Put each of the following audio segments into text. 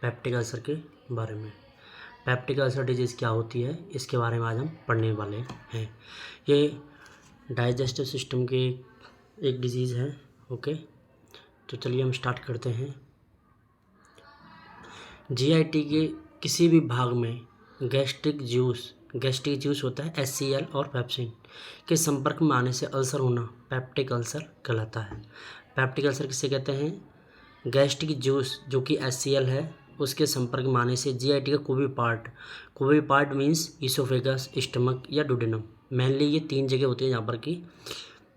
Peptic ulcer के बारे में। पेप्टिक अल्सर डिजीज़ क्या होती है, इसके बारे में आज हम पढ़ने वाले हैं। ये डाइजेस्टिव सिस्टम की एक डिजीज़ है। ओके, तो चलिए हम स्टार्ट करते हैं। जीआईटी के किसी भी भाग में गैस्ट्रिक जूस होता है HCl और पेप्सिन के संपर्क में आने से अल्सर होना पेप्टिक अल्सर कहलाता है। पेप्टिक अल्सर किसे कहते हैं? गैस्ट्रिक जूस जो कि HCl है उसके संपर्क में आने से जीआईटी का कोई भी पार्ट मीन्स ईसोफेगस, स्टमक या डुडेनम, मेनली ये 3 जगह होती है जहाँ पर कि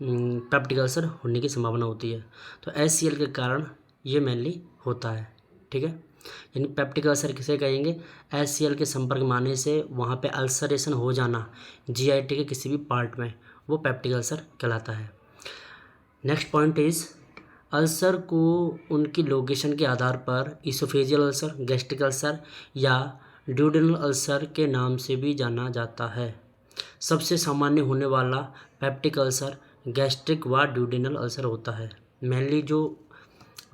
पेप्टिक अल्सर होने की संभावना होती है। तो HCl के कारण ये मेनली होता है। ठीक है, यानी पेप्टिक अल्सर किसे कहेंगे? HCl के संपर्क में आने से वहाँ पे अल्सरेशन हो जाना जीआईटी के किसी भी पार्ट में, वो पेप्टिक अल्सर कहलाता है। नेक्स्ट पॉइंट इज अल्सर को उनकी लोकेशन के आधार पर इसोफेजियल अल्सर, गैस्ट्रिक अल्सर या ड्यूडेनल अल्सर के नाम से भी जाना जाता है। सबसे सामान्य होने वाला पेप्टिक अल्सर गैस्ट्रिक व ड्यूडेनल अल्सर होता है। मेनली जो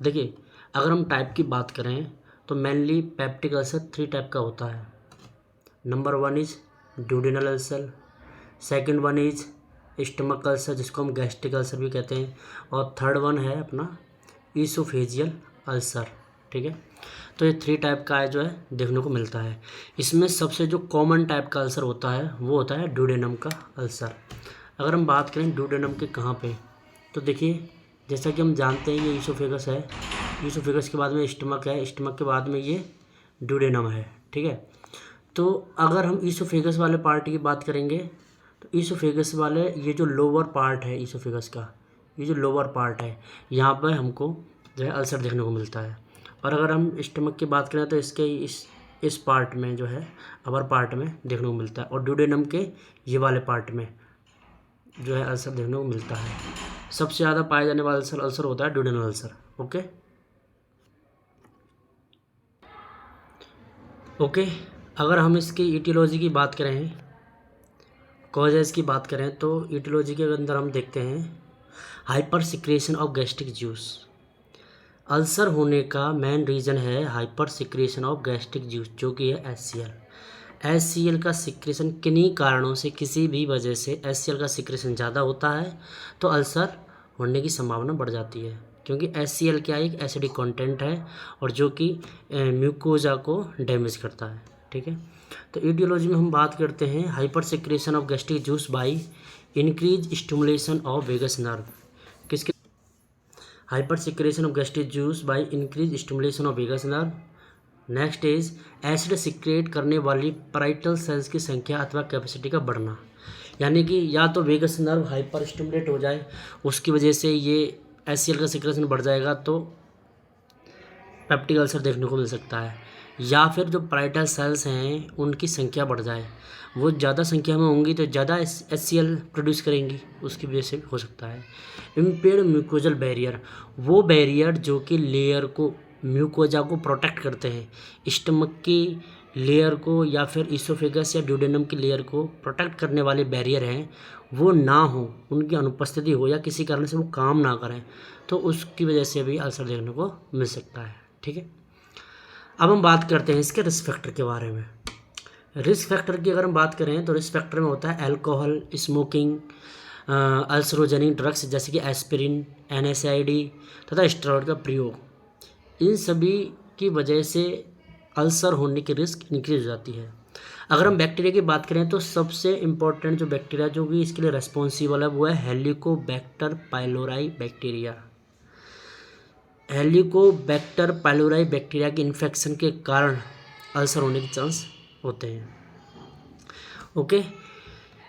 देखिए, अगर हम टाइप की बात करें तो मेनली पेप्टिक अल्सर 3 टाइप का होता है। Number 1 is duodenal ulcer, second one is stomach ulcer जिसको हम गैस्ट्रिक अल्सर भी कहते हैं, और थर्ड वन है अपना ईसोफेजियल अल्सर। ठीक है, तो ये 3 टाइप का है जो है देखने को मिलता है। इसमें सबसे जो कॉमन टाइप का अल्सर होता है वो होता है ड्यूडेनम का अल्सर। अगर हम बात करें ड्यूडेनम के कहाँ पे, तो देखिए जैसा कि हम जानते हैं ये ईसोफेगस है, ईसोफेगस के बाद में स्टमक है, स्टमक के बाद में ये ड्यूडेनम है। ठीक है, तो अगर हम ईसोफेगस वाले पार्ट की बात करेंगे तो ईसोफेगस वाले ये जो लोअर पार्ट है ईसोफेगस का, ये जो लोअर पार्ट है यहाँ पर हमको जो है अल्सर देखने को मिलता है। और अगर हम स्टमक की बात करें तो इसके इस पार्ट में जो है अपर पार्ट में देखने को मिलता है, और ड्यूडेनम के ये वाले पार्ट में जो है अल्सर देखने को मिलता है। सबसे ज़्यादा पाया जाने वाला अल्सर होता है ड्यूडेनल अल्सर। ओके, अगर हम इसकी ईटियोलॉजी की बात करें, कॉजेज़ की बात करें, तो ईटियोलॉजी के अंदर हम देखते हैं hyper secretion of gastric juice. Ulcer होने का मेन रीज़न है hyper secretion of gastric juice जो कि है HCl का सिक्रेशन किन्हीं कारणों से, किसी भी वजह से HCl का सिक्रेशन ज़्यादा होता है तो अल्सर होने की संभावना बढ़ जाती है, क्योंकि HCl क्या एक एसिडिक कंटेंट है और जो कि म्यूकोजा को डैमेज करता है। ठीक है, तो ईटियोलॉजी में हम बात करते हैं hyper secretion of gastric juice by increase stimulation of vagus nerve. किसके? Hyper secretion of gastric juice by increase stimulation of vagus nerve. Next is acid secrete करने वाली पैराइटल सेल्स की संख्या अथवा कैपेसिटी का बढ़ना, यानी कि या तो वेगस नर्व हाइपर स्टिमुलेट हो जाए उसकी वजह से ये HCl का सिक्रेशन बढ़ जाएगा तो पेप्टिक अल्सर देखने को मिल सकता है, या फिर जो पैराइटल सेल्स हैं उनकी संख्या बढ़ जाए, वो ज़्यादा संख्या में होंगी तो ज़्यादा HCl प्रोड्यूस करेंगी, उसकी वजह से भी हो सकता है। इम्पेयर्ड म्यूकोजल बैरियर, वो बैरियर जो कि लेयर को, म्यूकोजा को प्रोटेक्ट करते हैं, स्टमक की लेयर को या फिर ईसोफेगस या ड्यूडेनम की लेयर को प्रोटेक्ट करने वाले बैरियर हैं, वो ना हो, उनकी अनुपस्थिति हो या किसी कारण से वो काम ना करें तो उसकी वजह से भी अल्सर देखने को मिल सकता है। ठीक है, अब हम बात करते हैं इसके रिस्क फैक्टर के बारे में। रिस्क फैक्टर की अगर हम बात करें तो रिस्क फैक्टर में होता है अल्कोहल, स्मोकिंग, अल्सरोजेनिक ड्रग्स जैसे कि एस्पिरिन, NSAID तथा स्टेरॉइड का प्रयोग। इन सभी की वजह से अल्सर होने की रिस्क इंक्रीज हो जाती है। अगर हम बैक्टीरिया की बात करें तो सबसे इम्पोर्टेंट जो बैक्टीरिया जो भी इसके लिए रेस्पॉन्सिबल है वो है Helicobacter pylori bacteria. Helicobacter pylori bacteria के इन्फेक्शन के कारण अल्सर होने के चांस होते हैं। ओके,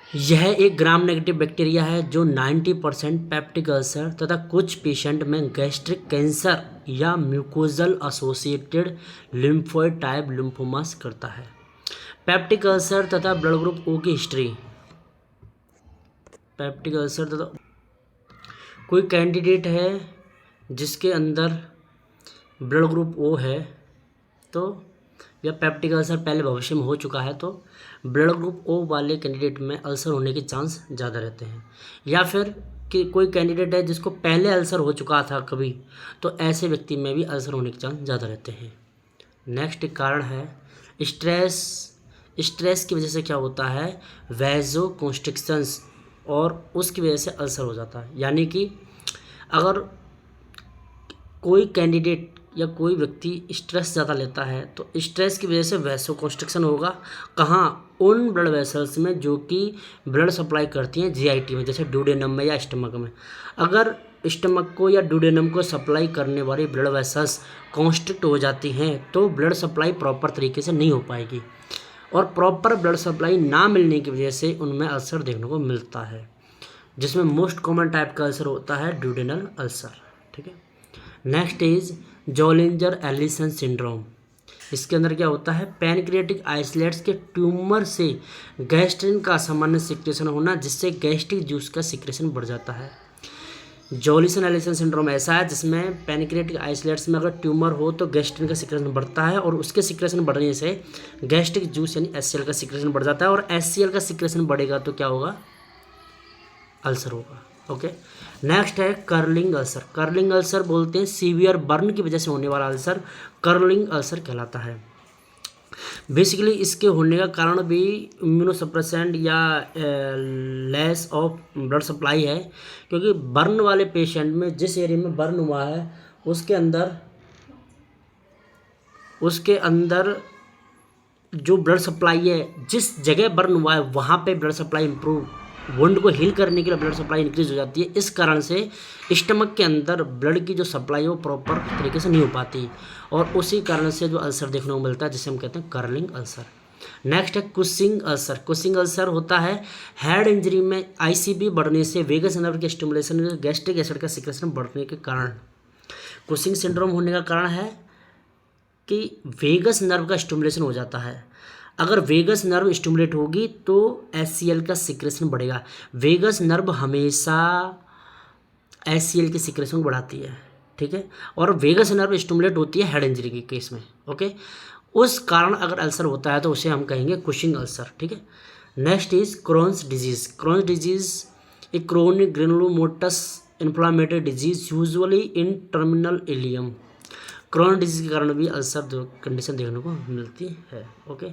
यह एक ग्राम नेगेटिव बैक्टीरिया है जो 90% पेप्टिक अल्सर तथा कुछ पेशेंट में गैस्ट्रिक कैंसर या mucosal associated lymphoid type lymphomas करता है। पेप्टिक अल्सर तथा ब्लड ग्रुप O की हिस्ट्री। पेप्टिक अल्सर तथा कोई कैंडिडेट है जिसके अंदर ब्लड ग्रुप O है तो या पेप्टिक अल्सर पहले भविष्य में हो चुका है तो ब्लड ग्रुप O वाले कैंडिडेट में अल्सर होने के चांस ज़्यादा रहते हैं, या फिर कि कोई कैंडिडेट है जिसको पहले अल्सर हो चुका था कभी तो ऐसे व्यक्ति में भी अल्सर होने के चांस ज़्यादा रहते हैं। नेक्स्ट कारण है स्ट्रेस। स्ट्रेस की वजह से क्या होता है, वैजो कॉन्स्ट्रिक्शंस, और उसकी वजह से अल्सर हो जाता है। यानी कि अगर कोई कैंडिडेट या कोई व्यक्ति स्ट्रेस ज़्यादा लेता है तो स्ट्रेस की वजह से वैसो कॉन्स्ट्रिक्शन होगा। कहाँ, उन ब्लड वेसल्स में जो कि ब्लड सप्लाई करती हैं जीआईटी में, जैसे ड्यूडेनम में या स्टमक में। अगर स्टमक को या ड्यूडेनम को सप्लाई करने वाली ब्लड वेसल्स कॉन्स्ट्रिक्ट हो जाती हैं तो ब्लड सप्लाई प्रॉपर तरीके से नहीं हो पाएगी, और प्रॉपर ब्लड सप्लाई ना मिलने की वजह से उनमें अल्सर देखने को मिलता है, जिसमें मोस्ट कॉमन टाइप का अल्सर होता है ड्यूडेनल अल्सर। ठीक है। Next is Zollinger Ellison syndrome. इसके अंदर क्या होता है, पैनक्रियाटिक आइसलेट्स के ट्यूमर से गैस्ट्रिन का सामान्य सिक्रेशन होना, जिससे गैस्ट्रिक जूस का सिक्रेशन बढ़ जाता है। जोलिसन एलिसन सिंड्रोम ऐसा है जिसमें पैनक्रियाटिक आइसलेट्स में अगर ट्यूमर हो तो गैस्ट्रिन का सिक्रेशन बढ़ता है, और उसके सिक्रेशन बढ़ने से गैस्ट्रिक जूस यानी एचसीएल का सिक्रेशन बढ़ जाता है, और एचसीएल का सिक्रेशन बढ़ेगा तो क्या होगा, अल्सर होगा। ओके। नेक्स्ट है कर्लिंग अल्सर। कर्लिंग अल्सर बोलते हैं सीवियर बर्न की वजह से होने वाला अल्सर कर्लिंग अल्सर कहलाता है। बेसिकली इसके होने का कारण भी इम्यूनोसप्रेसेंट या लेस ऑफ ब्लड सप्लाई है, क्योंकि बर्न वाले पेशेंट में जिस एरिया में बर्न हुआ है उसके अंदर जो ब्लड सप्लाई है, जिस जगह बर्न हुआ है वहाँ पे ब्लड सप्लाई इंप्रूव, वुंड को हील करने के लिए ब्लड सप्लाई इंक्रीज हो जाती है। इस कारण से स्टमक के अंदर ब्लड की जो सप्लाई है वो प्रॉपर तरीके से नहीं हो पाती, और उसी कारण से जो अल्सर देखने को मिलता है जिसे हम कहते हैं कर्लिंग अल्सर। नेक्स्ट है कुशिंग अल्सर। कुशिंग अल्सर होता है हेड इंजरी में आईसीबी बढ़ने से वेगस नर्व के स्टिमुलेशन, गैस्ट्रिक एसिड का सिक्रेशन बढ़ने के कारण। कुशिंग सिंड्रोम होने का कारण है कि वेगस नर्व का स्टिमुलेशन हो जाता है। अगर वेगस नर्व स्टिमुलेट होगी तो एचसीएल का सिक्रेशन बढ़ेगा। वेगस नर्व हमेशा एचसीएल के सिक्रेशन को बढ़ाती है। ठीक है। और वेगस नर्व स्टिमुलेट होती है हेड इंजरी के केस में। ओके। उस कारण अगर अल्सर होता है तो उसे हम कहेंगे कुशिंग अल्सर। ठीक है। Next is Crohn's disease. Crohn's disease एक chronic granulomatous inflammatory disease usually in terminal ileum. Crohn disease के कारण भी अल्सर कंडीशन देखने को मिलती है। ओके।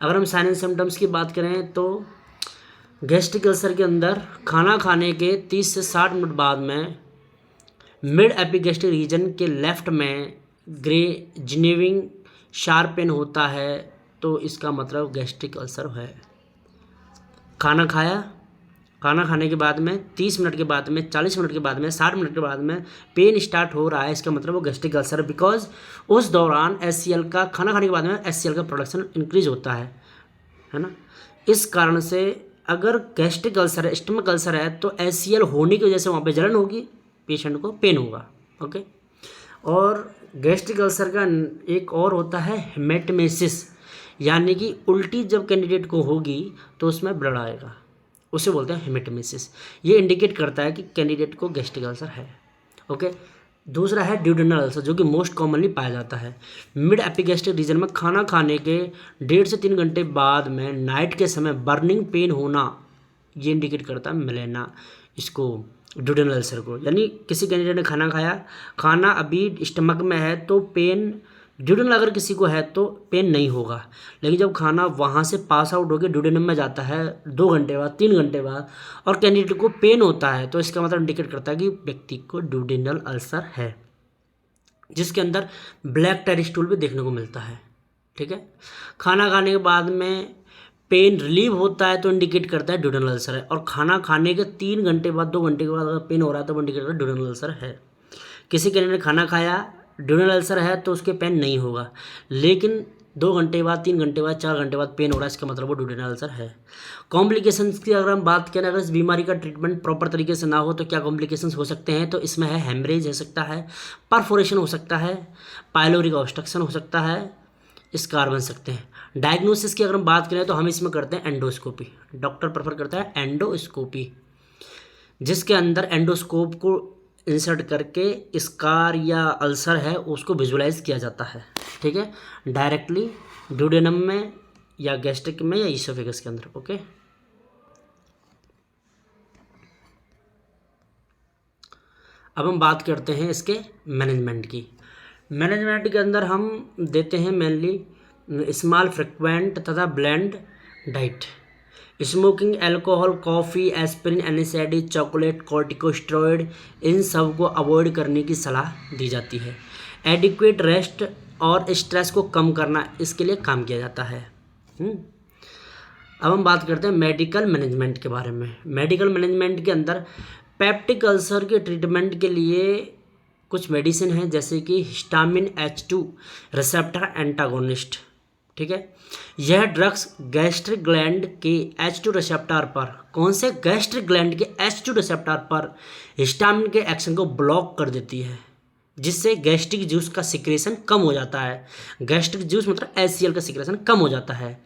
अगर हम साइन एंड सिम्टम्स की बात करें तो गैस्ट्रिक अल्सर के अंदर खाना खाने के 30 से 60 मिनट बाद में मिड एपिगैस्ट्रिक रीजन के लेफ्ट में ग्रे जिनेविंग शार्प पेन होता है, तो इसका मतलब गैस्ट्रिक अल्सर है। खाना खाने के बाद में 30 मिनट के बाद में 40 मिनट के बाद में 60 मिनट के बाद में पेन स्टार्ट हो रहा है, इसका मतलब वो गैस्ट्रिक अल्सर है, बिकॉज उस दौरान एचसीएल का, खाना खाने के बाद में एचसीएल का प्रोडक्शन इंक्रीज होता है ना। इस कारण से अगर गैस्ट्रिक अल्सर है, स्टमक अल्सर है, तो एचसीएल होने की वजह से वहाँ पे जलन होगी, पेशेंट को पेन होगा। ओके। और गैस्ट्रिक अल्सर का एक और होता है हेमेटमेसिस, यानी कि उल्टी जब कैंडिडेट को होगी तो उसमें ब्लड आएगा, उसे बोलते हैं हेमेटोमेसिस। ये इंडिकेट करता है कि कैंडिडेट को गैस्ट्रिक अल्सर है। ओके। दूसरा है ड्यूडेनल अल्सर, जो कि मोस्ट कॉमनली पाया जाता है मिड एपिगैस्ट्रिक रीजन में। खाना खाने के 1.5 से 3 घंटे बाद में नाइट के समय बर्निंग पेन होना, ये इंडिकेट करता है मिलेना इसको, ड्यूडेनल अल्सर को। यानी किसी कैंडिडेट ने खाना खाया, खाना अभी स्टमक में है तो पेन, ड्यूडेनल अगर किसी को है तो पेन नहीं होगा, लेकिन जब खाना वहाँ से पास आउट होकर ड्यूडेनम में जाता है 2 घंटे बाद, 3 घंटे बाद, और कैंडिडेट को पेन होता है, तो इसका मतलब इंडिकेट करता है कि व्यक्ति को ड्यूडेनल अल्सर है, जिसके अंदर ब्लैक टेरिस्टूल भी देखने को मिलता है। ठीक है। खाना खाने के बाद में पेन रिलीव होता है तो इंडिकेट करता है ड्यूडेनल अल्सर है, और खाना खाने के 3 घंटे बाद, 2 घंटे के बाद अगर पेन हो रहा है तो इंडिकेट करता है ड्यूडेनल अल्सर है। किसी कैंडिडेट ने खाना खाया, ड्यूडेनल अल्सर है तो उसके पेन नहीं होगा, लेकिन 2 घंटे बाद, 3 घंटे बाद, 4 घंटे बाद पेन हो रहा है, इसका मतलब वो ड्यूडेनल अल्सर है। कॉम्प्लिकेशंस की अगर हम बात करें, अगर इस बीमारी का ट्रीटमेंट प्रॉपर तरीके से ना हो तो क्या कॉम्प्लिकेशंस हो सकते हैं, तो इसमें है हेमरेज हो सकता है, परफोरेशन हो सकता है, पाइलोरिक ऑब्स्ट्रक्शन हो सकता है, स्कार बन सकते हैं। डायग्नोसिस की अगर हम बात करें तो हम इसमें करते हैं एंडोस्कोपी। डॉक्टर प्रेफर करता है एंडोस्कोपी, जिसके अंदर एंडोस्कोप को इंसर्ट करके स्कार या अल्सर है उसको विजुलाइज किया जाता है। ठीक है। डायरेक्टली ड्यूडेनम में या गैस्ट्रिक में या ईसोफेगस के अंदर। ओके। अब हम बात करते हैं इसके मैनेजमेंट की। मैनेजमेंट के अंदर हम देते हैं मेनली स्मॉल फ्रिक्वेंट तथा bland diet. Smoking, alcohol, coffee, aspirin, anaesthetic, chocolate, corticosteroid, इन सब को अवॉइड करने की सलाह दी जाती है। एडिक्वेट रेस्ट और स्ट्रेस को कम करना, इसके लिए काम किया जाता है। अब हम बात करते हैं मेडिकल मैनेजमेंट के बारे में। मेडिकल मैनेजमेंट के अंदर पेप्टिक अल्सर के ट्रीटमेंट के लिए कुछ मेडिसिन हैं, जैसे कि हिस्टामिन H2 रिसेप्टर एंटागोनिस्ट। ठीक है, यह ड्रग्स गैस्ट्रिक ग्लैंड के H2 रिसेप्टर पर, कौन से गैस्ट्रिक ग्लैंड के H2 रिसेप्टर पर हिस्टामिन के एक्शन को ब्लॉक कर देती है, जिससे गैस्ट्रिक जूस का सिक्रेशन कम हो जाता है। गैस्ट्रिक जूस मतलब HCl का सिक्रेशन कम हो जाता है।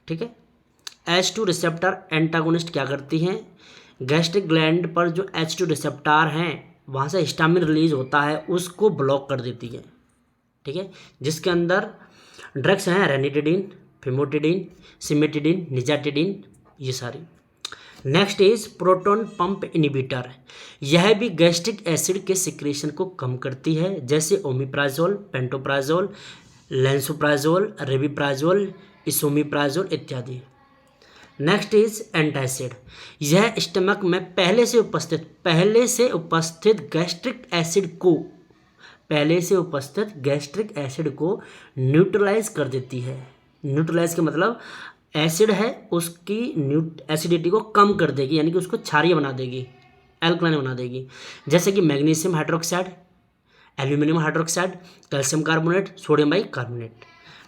ठीक है, H2 रिसेप्टर एंटागोनिस्ट क्या करती हैं, गैस्ट्रिक ग्लैंड पर जो H2 रिसेप्टर हैं वहाँ से हिस्टामिन रिलीज होता है, उसको ब्लॉक कर देती है। ठीक है, जिसके अंदर ड्रग्स हैं रेनिटिडीन, फेमोटिडीन, सिमेटिडीन, निजाटिडीन, ये सारी। Next is proton pump inhibitor. यह भी गैस्ट्रिक एसिड के सिक्रेशन को कम करती है, जैसे ओमिप्राजोल, पेंटोप्राजोल, लेंसोप्राजोल, रेबिप्राजोल, इसोमिप्राजोल इत्यादि। Next is antacid. यह स्टमक में पहले से उपस्थित गैस्ट्रिक एसिड को न्यूट्रलाइज कर देती है। न्यूट्रलाइज का मतलब एसिड है उसकी एसिडिटी को कम कर देगी, यानी कि उसको क्षारीय बना देगी, एल्कलाइन बना देगी, जैसे कि magnesium hydroxide, aluminium hydroxide, calcium carbonate, sodium bicarbonate.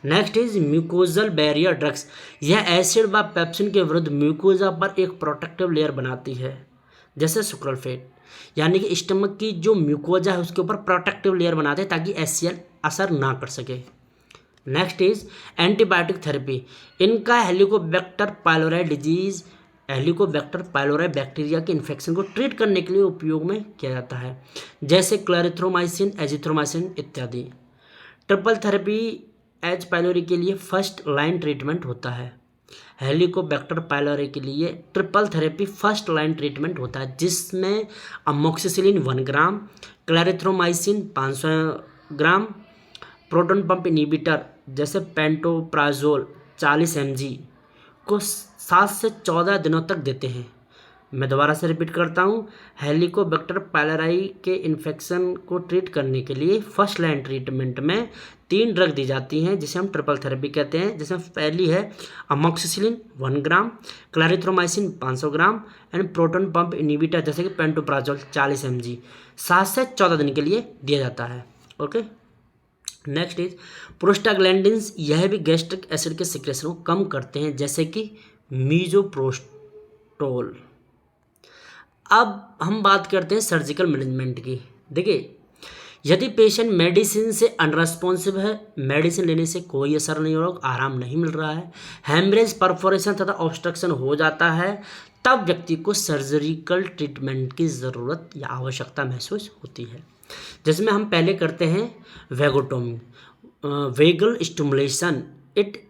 Next is mucosal barrier drugs. यह एसिड व पेप्सिन के विरुद्ध म्यूकोजा पर एक प्रोटेक्टिव लेयर बनाती है, जैसे सुक्रोल्फेट, यानी कि स्टमक की जो म्यूकोजा है उसके ऊपर प्रोटेक्टिव लेयर बनाते हैं ताकि HCl असर ना कर सके। Next is antibiotic therapy. इनका हेलिकोबैक्टर पाइलोराई बैक्टीरिया के इन्फेक्शन को ट्रीट करने के लिए उपयोग में किया जाता है, जैसे क्लैरिथ्रोमाइसिन, एजिथ्रोमाइसिन इत्यादि। ट्रिपल थेरेपी एच पाइलोरी के लिए फर्स्ट लाइन ट्रीटमेंट होता है। हेलिकोबैक्टर पाइलोरी के लिए triple therapy first line treatment होता है, जिसमें अमोक्सिसिलिन 1 ग्राम, क्लैरिथ्रोमाइसिन 500 ग्राम, प्रोटॉन पंप इनिबिटर जैसे पेंटोप्राजोल 40 mg को 7 से 14 दिनों तक देते हैं। मैं दोबारा से रिपीट करता हूँ, हेलिकोबैक्टर पाइलोरी के इन्फेक्शन को ट्रीट करने के लिए फर्स्ट लाइन ट्रीटमेंट में 3 ड्रग दी जाती हैं, जिसे हम ट्रिपल थेरेपी कहते हैं, जिसमें पहली है amoxicillin 1 gram, clarithromycin 500 gram and proton pump inhibitor जैसे कि पेंटोप्राजोल 40 mg 7 से 14 दिन के लिए दिया जाता है। Okay, next is prostaglandins. यह भी गैस्ट्रिक एसिड के सिक्रेशन को कम करते हैं, जैसे कि मीजोप्रोस्टोल। अब हम बात करते हैं सर्जिकल मैनेजमेंट की। देखिए, यदि पेशेंट मेडिसिन से अनरेस्पॉन्सिव है, मेडिसिन लेने से कोई असर नहीं हो रहा, आराम नहीं मिल रहा है, हेमरेज, परफोरेशन तथा ऑब्स्ट्रक्शन हो जाता है, तब व्यक्ति को सर्जिकल ट्रीटमेंट की ज़रूरत या आवश्यकता महसूस होती है, जिसमें हम पहले करते हैं vagotomy, vagal stimulation. It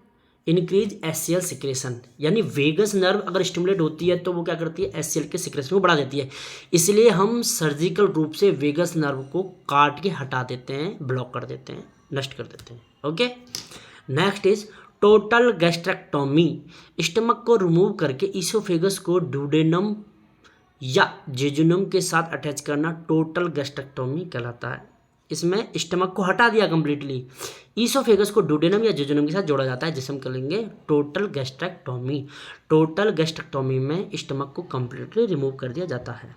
increase HCl secretion, यानी वेगस नर्व अगर स्टिमुलेट होती है तो वो क्या करती है, HCl के सिक्रेशन को बढ़ा देती है। इसलिए हम सर्जिकल रूप से वेगस नर्व को काट के हटा देते हैं, ब्लॉक कर देते हैं, नष्ट कर देते हैं। Okay, next is total gastrectomy. Stomach को रिमूव करके ईसोफेगस को ड्यूडेनम या जेजुनम के साथ अटैच करना टोटल गैस्ट्रेक्टोमी कहलाता है। इसमें स्टमक को हटा दिया कंप्लीटली, ईसोफेगस को ड्यूडेनम या जेजुनम के साथ जोड़ा जाता है, जिसे हम कहेंगे टोटल गैस्ट्रेक्टोमी। टोटल गैस्ट्रेक्टोमी में स्टमक को कंप्लीटली रिमूव कर दिया जाता है।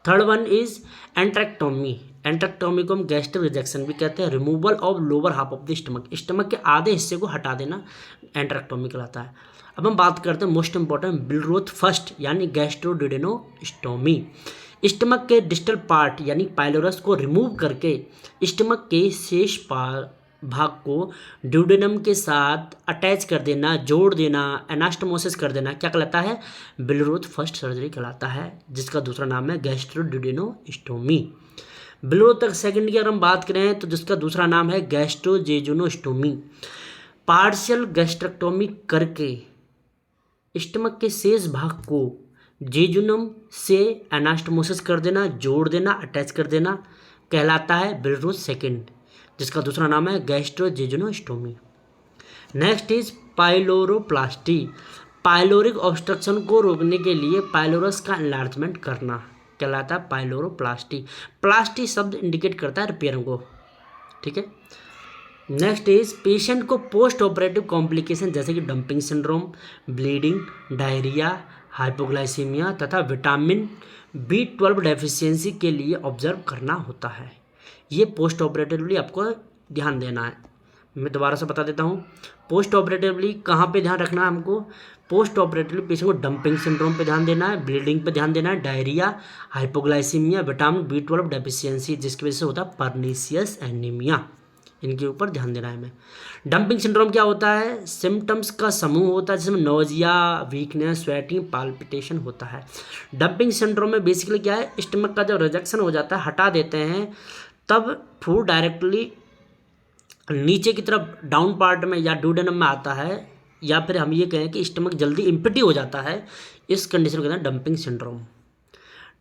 Third one is antrectomy. Antrectomy को हम गैस्ट्रिक रिजेक्शन भी कहते हैं, removal of lower half of the stomach. Stomach के आधे हिस्से को हटा देना एंट्रेक्टोमी कहलाता है। अब हम बात करते हैं मोस्ट इंपॉर्टेंट बिलरोथ फर्स्ट, यानी गैस्ट्रोड्यूडेनोस्टोमी। स्टमक के डिस्टल पार्ट यानी पाइलोरस को रिमूव करके स्टमक के शेष भाग को ड्यूडेनम के साथ अटैच कर देना, जोड़ देना, एनास्टोमोसिस कर देना क्या कहलाता है, बिलरोथ फर्स्ट सर्जरी कहलाता है, जिसका दूसरा नाम है गैस्ट्रोड्यूडेनोस्टोमी। बिलरोथ सेकंड की अगर हम बात करें तो जिसका दूसरा नाम है गैस्ट्रोजेजुनोस्टोमी। पार्शियल गैस्ट्रेक्टोमी करके स्टमक के शेष भाग को जेजुनम से एनास्टोमोसिस कर देना, जोड़ देना, अटैच कर देना कहलाता है बिलरोथ सेकंड, जिसका दूसरा नाम है gastrojejunostomy. Next is pyloroplasty. Pyloric obstruction को रोकने के लिए पाइलोरस का एनलार्जमेंट करना कहलाता है पाइलोरोप्लास्टी। प्लास्टी शब्द इंडिकेट करता है रिपेयर को, ठीक है। नेक्स्ट इज पेशेंट को पोस्ट ऑपरेटिव कॉम्प्लिकेशन जैसे कि dumping syndrome, bleeding, diarrhoea, hypoglycaemia तथा विटामिन B12 डेफिशिएंसी के लिए ऑब्जर्व करना होता है। ये पोस्ट ऑपरेटिवली आपको ध्यान देना है। मैं दोबारा से बता देता हूँ, पोस्ट ऑपरेटिवली कहाँ पे ध्यान रखना है हमको। पोस्ट ऑपरेटिवली पेशेंट को डंपिंग सिंड्रोम पे ध्यान देना है, ब्लीडिंग पे ध्यान देना है, diarrhoea, hypoglycaemia, vitamin B12 deficiency जिसकी वजह से होता है पर्नीशियस एनीमिया, इनके ऊपर ध्यान देना है हमें। डंपिंग सिंड्रोम क्या होता है? सिम्टम्स का समूह होता है जिसमें नोजिया, वीकनेस, स्वेटिंग, पाल्पिटेशन होता है। डंपिंग सिंड्रोम में बेसिकली क्या है, स्टमक का जब रिजेक्शन हो जाता है, हटा देते हैं, तब फूड डायरेक्टली नीचे की तरफ डाउन पार्ट में या ड्यूडेनम में आता है, या फिर हम ये कहें कि स्टमक जल्दी इम्पिटी हो जाता है। इस कंडीशन को कहते हैं डंपिंग सिंड्रोम।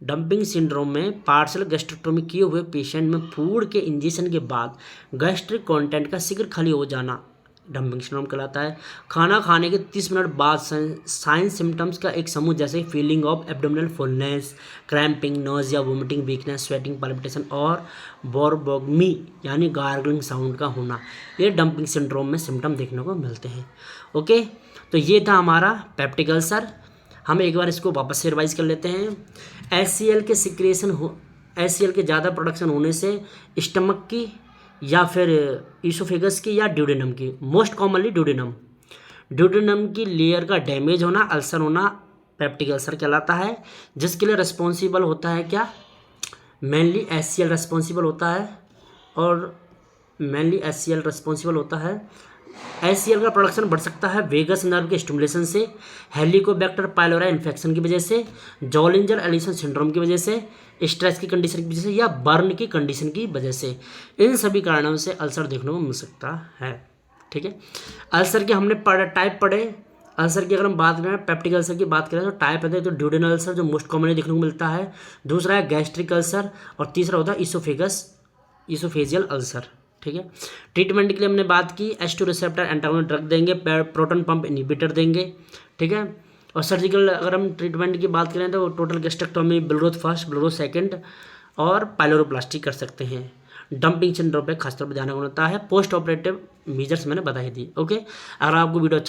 डंपिंग सिंड्रोम में पार्शियल गैस्ट्रेक्टोमी किए हुए पेशेंट में फूड के इंजेक्शन के बाद गैस्ट्रिक कंटेंट का शीघ्र खाली हो जाना डंपिंग सिंड्रोम कहलाता है। खाना खाने के 30 मिनट बाद साइन सिम्टम्स का एक समूह जैसे feeling of abdominal fullness, cramping, nausea, vomiting, weakness, sweating, palpitation और बोरबोगमी यानी गार्गलिंग साउंड का होना, ये डंपिंग सिंड्रोम में सिम्टम देखने को मिलते हैं। ओके, तो ये था हमारा पेप्टिक अल्सर। हम एक बार इसको वापस से रिवाइज कर लेते हैं। HCl के सिक्रेशन HCl के ज़्यादा प्रोडक्शन होने से स्टमक की या फिर ईसोफेगस की या ड्यूडेनम की, मोस्ट कॉमनली ड्यूडेनम की लेयर का डैमेज होना, अल्सर होना पेप्टिक अल्सर कहलाता है। जिसके लिए रिस्पॉन्सिबल होता है क्या, मेनली HCl रिस्पॉन्सिबल होता है, और मेनली HCl रिस्पॉन्सिबल होता है। HCl का प्रोडक्शन बढ़ सकता है वेगस नर्व के स्टिमुलेशन से, हेलिकोबैक्टर पाइलोरी इन्फेक्शन की वजह से, जॉलिंजर एलिसन सिंड्रोम की वजह से, स्ट्रेस की कंडीशन की वजह से, या बर्न की कंडीशन की वजह से। इन सभी कारणों से अल्सर देखने को मिल सकता है, ठीक है। अल्सर के हमने टाइप पढ़े। अल्सर की अगर हम बात करें, पेप्टिक अल्सर की बात करें तो टाइप है तो ड्यूडेनल अल्सर जो मोस्ट कॉमनली देखने को मिलता है, दूसरा है गैस्ट्रिक अल्सर, और तीसरा होता है ईसोफेजियल अल्सर, ठीक है। ट्रीटमेंट के लिए हमने बात की, H2 रिसेप्टर एंटागोनिस्ट ड्रग देंगे, प्रोटॉन पंप इनहिबिटर देंगे, ठीक है। और सर्जिकल अगर हम ट्रीटमेंट की बात करें तो टोटल गैस्ट्रेक्टोमी, बिलरोथ फर्स्ट, बिलरोथ सेकंड और पाइलोरोप्लास्टी कर सकते हैं। डंपिंग सिंड्रोम पे खासतौर पर ध्यान रखना होता है। पोस्ट ऑपरेटिव मेजर्स मैंने बता ही दी। ओके, अगर आपको वीडियो